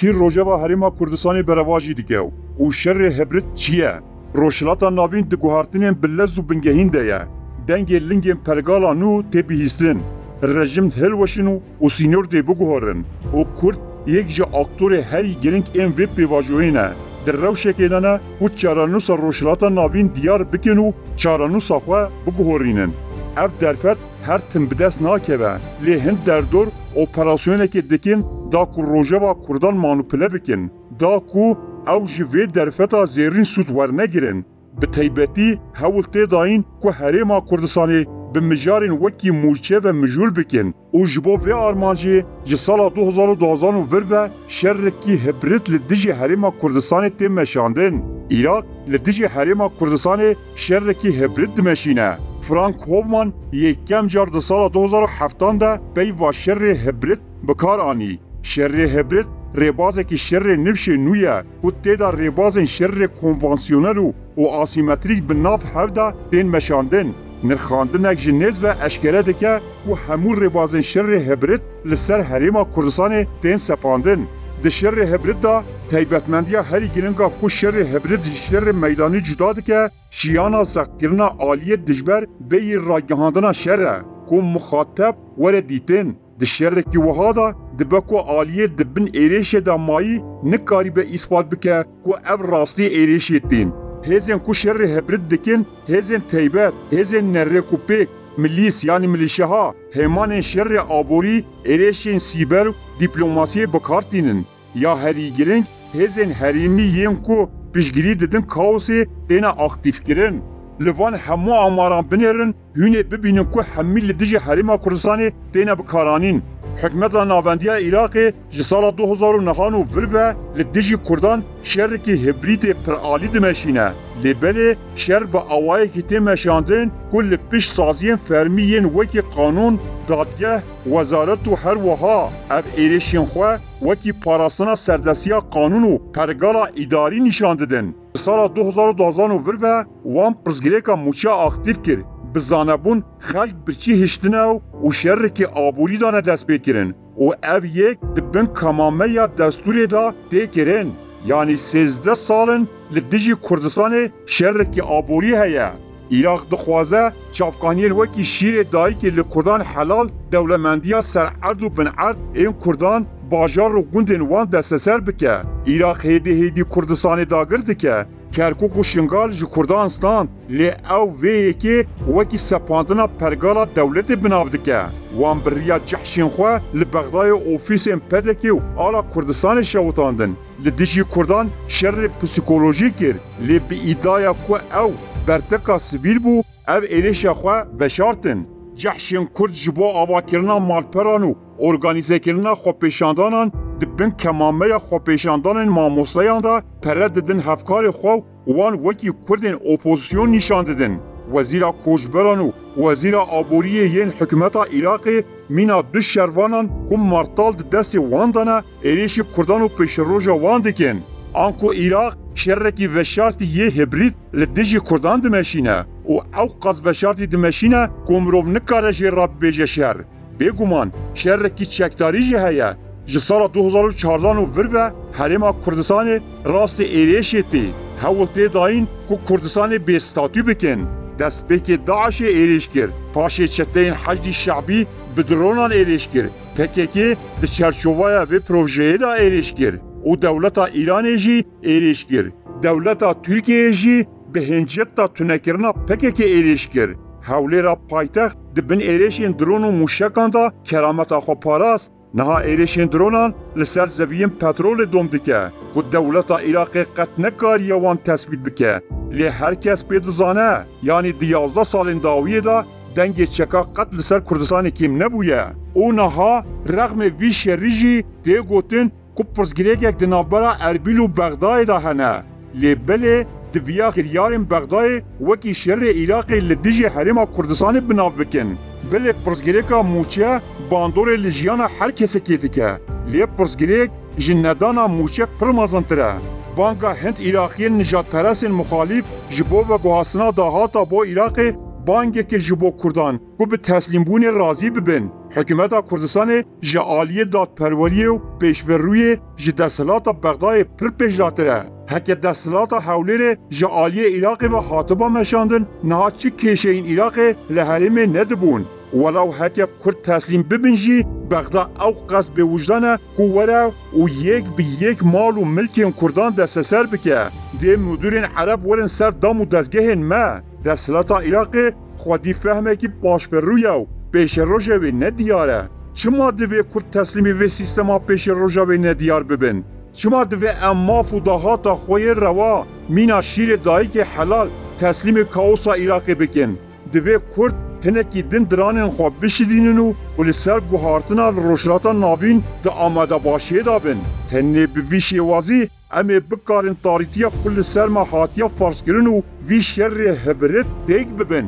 کی روجا هریما کردستان برواجی دیگه و شر هبرد چیه روشلاتا ناوین دگوهارتنین بلز و بنگهین ده دنگ لنگین پرگالا نو تی بیهستن رژیم هلوشنو و سینور دی بگوهارن و کرد یک جا اکتور هری گرنگ این ویب بیواجوینه در روشه که دانه و چارانوسا روشلاتا ناوین دیار بکنو چارانوسا خواه بگوهارینن اف درفت هر تن بدست ناکه لی هند در دور اپراسیونه که دکن دا کو روژه و کردان مانوپله بکن دا کو او جوی درفتا زیرین سود ورنگیرن به طیبتی هول تی داین که حریما کردستانی به مجارین وکی موچه و مجول بکن او جبو و آرمانجی جسالا 2012 و شرکی هبرید لدیجی حریما کردستانی تی مشاندن عراق لدیجی حریما کردستانی شرکی هبرید دمشینه فرانک هوفمان یکم جار ده سال 2007 ده بی و شر هبرید بکار آنی شر هبرید ریبازه که شر نفش نویه و تیدا ریبازن شر کنوانسیونل و آسیمتریک بناف هفته دین مشاندن نرخاندنک جنیز و اشکره دکه و همون ریبازن شر هبرید لسر حریما کردستان دین سپاندن ده شر هبرید دا تایبتمندیا هری گرنگا کو شر هبرید شر میدانی جدا دکه شیانا سختگرنا عالیه دجبر بی راگهاندنا شره کو مخاطب وره دیتن ده شر کی وهادا ده بکو عالیه دبن ایریش دا مایی نکاری به اثبات بکه کو او راستی ایریش دین هزین کو شر هبرید دکن هزین تایبت هزین نره کو پیک ملیس یعنی ملیشها همان شر آبوری ایریشین سیبر دیپلوماسی بکارتینن یا هری گرنگ هزین هریمی یم کو پیشگیری ددن کاوسی دینا اکتیف کرن لوان همو آماران بنیرن هونه ببینن که همیل دیجی حریما کردستانی دینا بکارانین حکمت ناوندی عراق جسال 2009 وربه لدیجی کردان شر که هبریت پرعالی دمشینه لبله شر با آوائه که تمشاندن کل پیش سازین فرمیین وکی قانون دادگه وزارت و هر وها اف ایریشین خواه وکی پاراسنا سردسیا قانون و پرگالا اداری نشان دادن سال 2012 وربه وان پرزگریکا موچا اکتیف کرد بزانبون خلق برچی هشتنه و شر که آبوری دانه دست بکرن و او یک دبن کمامه یا دستوری دا ده کرن یعنی 13 سالن لدیجی کردستان شر که آبوری هیا عراق دخوازه چافکانیل وکی شیر دایی که لکردان حلال دولمندیا سر عرض و بن عرض این کردان باجار و گوندن وان دست سر بکه عراق هیدی کردستان داگرد که کرکوک و شنگال جی کردانستان لی او ویه که وکی سپاندنا پرگالا دولت بناو دکه وان بریا جحشین خواه لبغدای اوفیس امپدکی و آلا کردستان شوتاندن لدیجی کردان شر پسیکولوژی کر لی بی ایدایا که او برتکا سبیل بو او ایلیشا خواه بشارتن جحشین کرد جبو آوا کرنا مالپرانو ارگانیزه کرنا خوپیشاندانان دبن کمامه خوپیشاندانان ماموسلیان دا پرد ددن هفکار خو وان وکی کردن اپوزیسیون نشان ددن وزیر کوچبرانو وزیر آبوری ین حکومت عراق مینا دو شروانان کم مرتال دست وان دانه ایریش کردان و پیش روژا وان دکن آنکو عراق شرکی و شرطی یه هبرید لدیجی کردان دمشینه و او قصد و شرطی دمشینه کمروف نکاره جی راب بیجه شهر بگومان شرکی چکتاری جه هیا جسال 2014 وربه حریما کردستان راست ایریشی تی هولتی داین که کردستان بیستاتو بکن دست بکی داعش ایریش کرد پاشه چتین حجد شعبی بدرونان ایریش کرد پکیکی ده چرچووای و پروژه دا ایریش کرد و دولتا ایران جی ایریش کرد دولتا ترکیه جی به هنجتا تونکرنا پکیکی ایریش کرد حولی را پایتخت دبن ایریشین درون و موشکان دا کرامتا خو پاراست نها ایریشین درونان لسر زوین پترول دوم دکه و دولتا عراق قط نکاری وان تثبیت بکه لی هر کس پیدزانه یعنی 11 سال داویه دا دنگ چکا قط لسر کردستان کم نبویه او نها رغم وی شریجی ده گوتن که پرزگریک یک دنابرا اربیل و بغدای دا هنه لی بله دویا خیارین بغدای وکی شر عراق لدیجی حریما کردستان بناو بکن بله پرزگریکا موچه باندور لجیانا هر کسی که دکه لی پرزگریک جندانا موچه پرمازنتره بانگا هند عراقی نجات پرست مخالف جبو و گوهاسنا داهاتا با عراق بانگێکی ji bo Kurdan ku bi teslîmbûnê razî bibin. Hikûmeta Kurdistanê ji aliyê dadperweriyê û pêşverûyê ji desthilata Bexdayê pir pêşlatir e. Heke desthilata Hewlêrê ji aliyê Iraqê ve hatiba meşandin, niha çi kêşeyên Iraqê li herêmê nedibûn. Welaw heke Kurd teslîm bibin jî, Bexda ew qes bêwicdan e ku were û yek bi yek mal û milkên Kurdan desteser bike. Dê mûdûrên Ereb werin ser dam û dezgehên me. Desthilata Iraqê xwedî fehmekî paşverûya û pêşerojê wê nediyar e. Çima divê Kurd teslîmê vê sîstema pêşeroja wê nediyar bibin? Çima divê em maf û dahata xwe yê rewa, mîna şîrê dayîkê helal teslîmê kaosa Iraqê bikin? Divê Kurd hinekî din diranên xwe bişîdînin û li ser guhartina rojhilata navîn di amadebaşiyê da bin. Tenê bi vî şêwazî em ê bikarin tarîtiya ku li ser me hatiye farskirin û vî şerrê hibrit têk bibin.